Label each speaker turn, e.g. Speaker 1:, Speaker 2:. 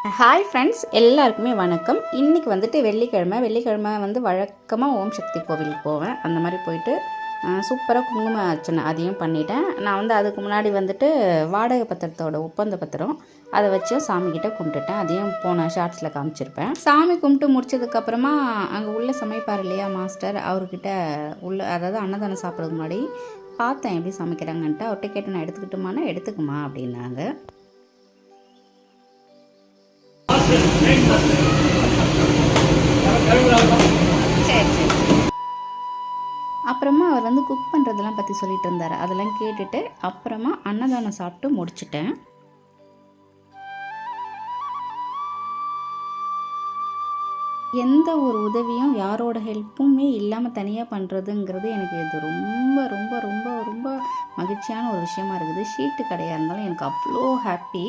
Speaker 1: Hi friends, எல்லாருக்குமே வணக்கம். இன்றைக்கி வந்துட்டு வெள்ளிக்கிழமை வந்து வழக்கமாக ஓம் சக்தி கோவிலுக்கு போவேன். அந்த மாதிரி போயிட்டு சூப்பராக குங்கும அர்ச்சனை அதையும் பண்ணிட்டேன். நான் வந்து அதுக்கு முன்னாடி வந்துட்டு வாடகை பத்திரத்தோட ஒப்பந்த பத்திரம் அதை வச்சும் சாமிக்கிட்ட கும்பிட்டுட்டேன். அதையும் போன ஷார்ட்ஸில் காமிச்சிருப்பேன். சாமி கும்பிட்டு முடிச்சதுக்கப்புறமா அங்கே உள்ள சமைப்பார் இல்லையா மாஸ்டர், அவர்கிட்ட அதாவது அன்னதானம் சாப்பிட்றதுக்கு முன்னாடி பார்த்தேன் எப்படி சமைக்கிறாங்கன்ட்டு. அவர்கிட்ட கேட்டு நான் எடுத்துக்கிட்டோமானா எடுத்துக்குமா அப்படின்னாங்க. அப்புறமா அவர் வந்து குக் பண்ணுறதெல்லாம் பற்றி சொல்லிட்டு இருந்தார். அதெல்லாம் கேட்டுட்டு அப்புறமா அன்னதானம் சாப்பிட்டு முடிச்சிட்டேன். எந்த ஒரு உதவியும் யாரோட ஹெல்ப்புமே இல்லாமல் தனியாக பண்ணுறதுங்கிறது எனக்கு இது ரொம்ப ரொம்ப ரொம்ப ரொம்ப மகிழ்ச்சியான ஒரு விஷயமா இருக்குது. ஷீட்டு கடையாக இருந்தாலும் எனக்கு அவ்வளோ ஹாப்பி.